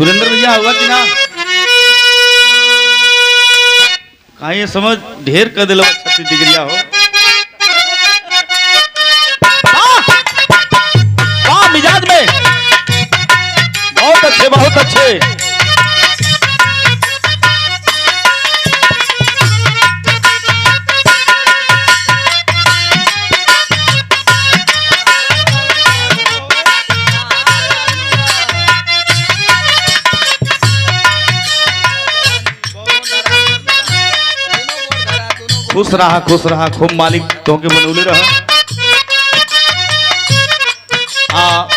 सुरेंद्र भैया हुआ कि ना कहा ये समझ ढेर कर दिलो 36 डिग्रिया हो। वाह मिजाज में बहुत अच्छे बहुत अच्छे। खुश रहा खूब मालिक तो के बनौले रहा।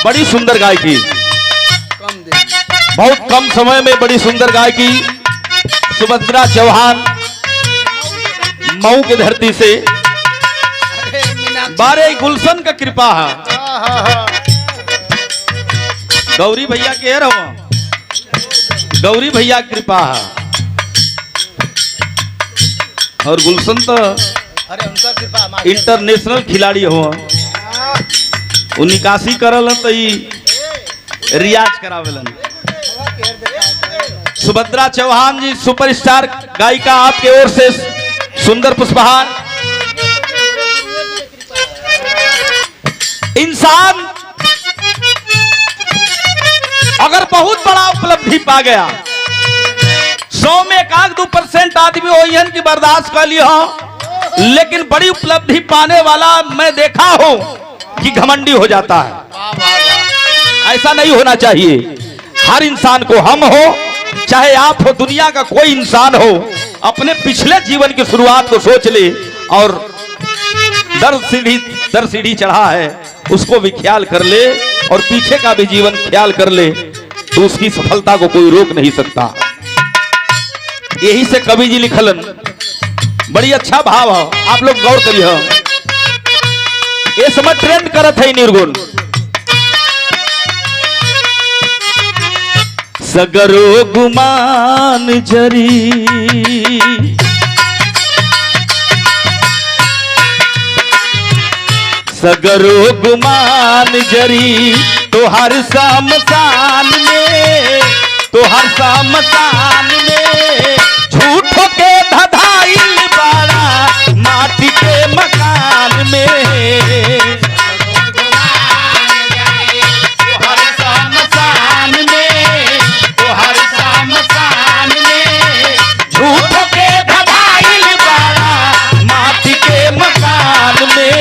बड़ी सुंदर गायकी, बहुत कम समय में बड़ी सुंदर गायकी। सुभद्रा चौहान मऊ की धरती से बारे गुलशन का कृपा है। गौरी भैया के रहो, गौरी भैया की कृपा है और गुलशन तो इंटरनेशनल खिलाड़ी हो। निकासी करल तो रियाज करावेलन। सुभद्रा चौहान जी सुपरस्टार गायिका, आपके ओर से सुंदर पुष्पहार। इंसान अगर बहुत बड़ा उपलब्धि पा गया, 100 में 1-2% आदमी वही की बर्दाश्त कर लिया, लेकिन बड़ी उपलब्धि पाने वाला मैं देखा हूं कि घमंडी हो जाता है। ऐसा नहीं होना चाहिए। हर इंसान को, हम हो चाहे आप हो, दुनिया का कोई इंसान हो, अपने पिछले जीवन की शुरुआत को सोच ले और दर सीढ़ी चढ़ा है उसको भी ख्याल कर ले और पीछे का भी जीवन ख्याल कर ले, तो उसकी सफलता को कोई रोक नहीं सकता। यही से कवि जी लिखलन, बड़ी अच्छा भाव है, आप लोग गौर करिए। ये समय ट्रेंड करत है निर्गुण। सगरो गुमान जरी, सगरो गुमान जरी, तो हर शमशान में, तो हर शमशान में झूठों के धधाइल बाड़ा माटी के मकान में। तो हर शमशान में, तो हर शमशान में झूठों के धधाइल बाड़ा माटी के मकान में।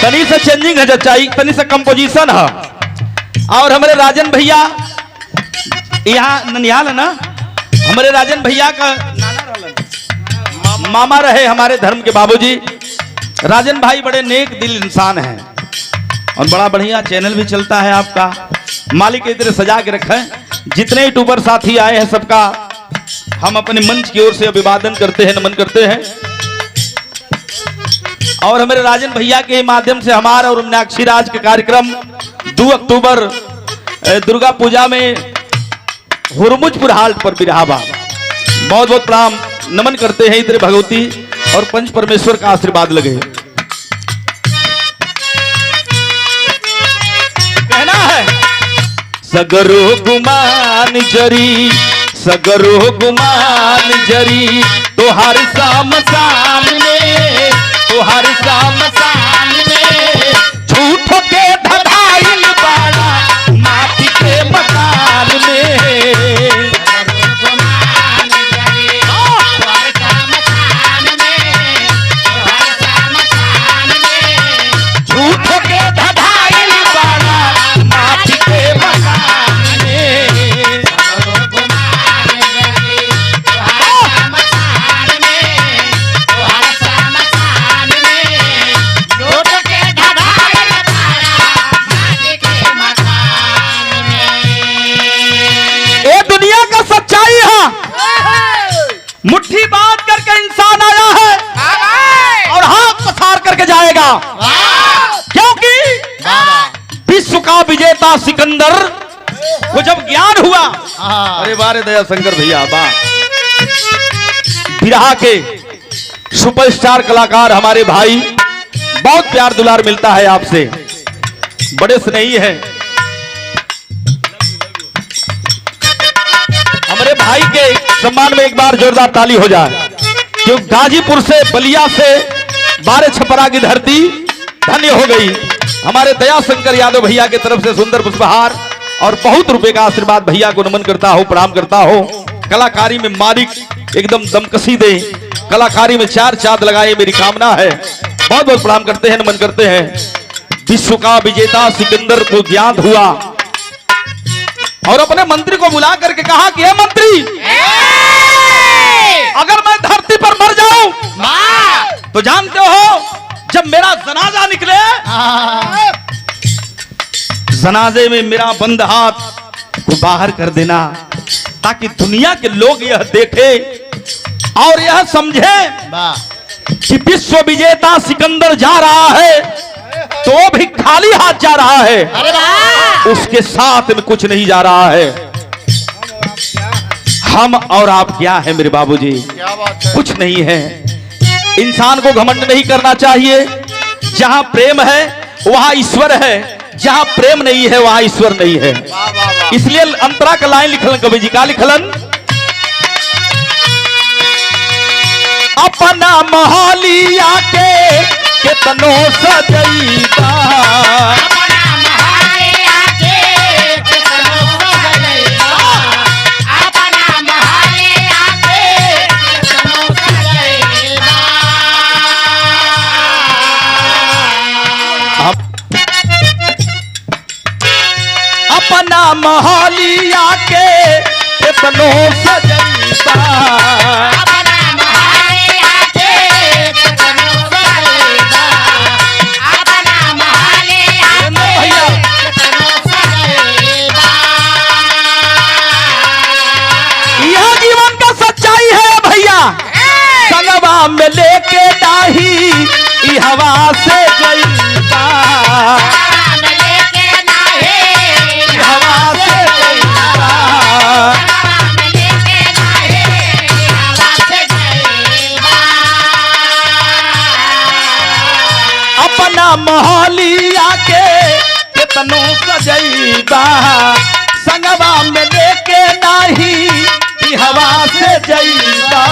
तनी से चेंजिंग है जच्चाई, तनी से कंपोजिशन है। और हमारे राजन भैया यहाँ ननिहाल है ना, हमारे राजन भैया का मामा रहे हमारे धर्म के बाबूजी। राजन भाई बड़े नेक दिल इंसान हैं और बड़ा बढ़िया चैनल भी चलता है आपका। मालिक इधर सजा के रखे। जितने यूट्यूबर साथी आए हैं सबका हम अपने मंच की ओर से अभिवादन करते हैं, नमन करते हैं। और हमारे राजन भैया के माध्यम से हमारा और मीनाक्षी राज के कार्यक्रम 2 अक्टूबर दुर्गा पूजा में हुरमुजपुर हाल्ट पर बिरहावा। बहुत बहुत प्रणाम नमन करते हैं इधर भगवती और पंच परमेश्वर का आशीर्वाद लगे। कहना है सगरो गुमान जरी, सगरो गुमान जरी, तो हर शमशान में, तो हर शमशान में झूठों के धधाइल बाड़ा माटी के मकान में। झूठों के धधाइल बाड़ा माटी के मकान में। मुट्ठी बांध करके इंसान आया है और हाथ पसार करके जाएगा, क्योंकि विश्व का विजेता सिकंदर वो जब ज्ञान हुआ, अरे बारे दया शंकर भैया बा, बिरहा के सुपरस्टार कलाकार हमारे भाई, बहुत प्यार दुलार मिलता है आपसे, बड़े स्नेही हैं हमारे भाई के सम्मान में एक बार जोरदार ताली हो जाए, क्योंकि गाजीपुर से, बलिया से, बारे छपरा की धरती धन्य हो गई। हमारे दया शंकर यादव भैया की तरफ से सुंदर पुष्पहार और बहुत रुपए का आशीर्वाद भैया को नमन करता हो, प्रणाम करता हो। कलाकारी में मालिक एकदम दमकसी दे, कलाकारी में चार चांद लगाए, मेरी कामना है। बहुत बहुत प्रणाम करते हैं, नमन करते हैं। विश्व का विजेता सिकंदर को ज्ञान हुआ और अपने मंत्री को बुला करके कहा कि हे मंत्री, अगर मैं धरती पर मर जाऊं तो जानते हो जब मेरा जनाजा निकले, जनाजे में मेरा बंद हाथ को बाहर कर देना, ताकि दुनिया के लोग यह देखे और यह समझे कि विश्व विजेता सिकंदर जा रहा है तो वो भी खाली हाथ जा रहा है, उसके साथ में कुछ नहीं जा रहा है। हम और आप क्या है मेरे बाबूजी? कुछ नहीं है। इंसान को घमंड नहीं करना चाहिए। जहां प्रेम है वहां ईश्वर है, जहां प्रेम नहीं है वहां ईश्वर नहीं है। इसलिए अंतरा का लाइन लिखलन कवि जी का, लिखलन अपना मोहलिया के कितनो सजईता, अपना मोहलिया के कितनो सजईता, यह जीवन का सच्चाई है भैया। संगवा में लेके डाही ई हवा से जईता, अपना मोहलिया के कितनो सजईबा, संगवा में लेके नाही ई हवा से जईबा।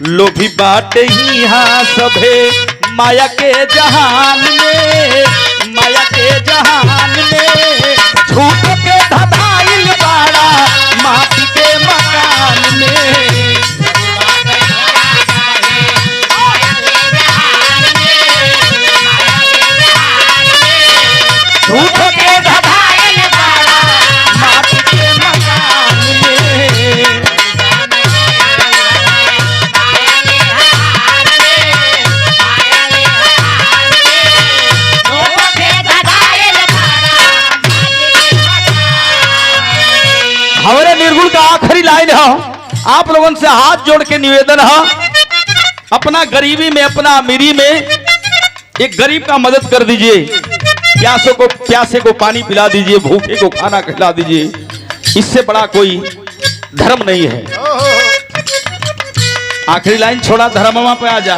लोभी बाटे यहाँ सभे माया के जहान में, माया के जहान में झूठ के धधाइल बाड़ा माटी के मकान में। झूठ के धधाइल बाड़ा माटी के मकान में। हमारे निर्गुण का आखिरी लाइन है, आप लोगों से हाथ जोड़ के निवेदन है, अपना गरीबी में, अपना अमीरी में एक गरीब का मदद कर दीजिए। प्यासे को पानी पिला दीजिए, भूखे को खाना खिला दीजिए। इससे बड़ा कोई धर्म नहीं है। आखिरी लाइन छोड़ा धर्ममा पे आ जा।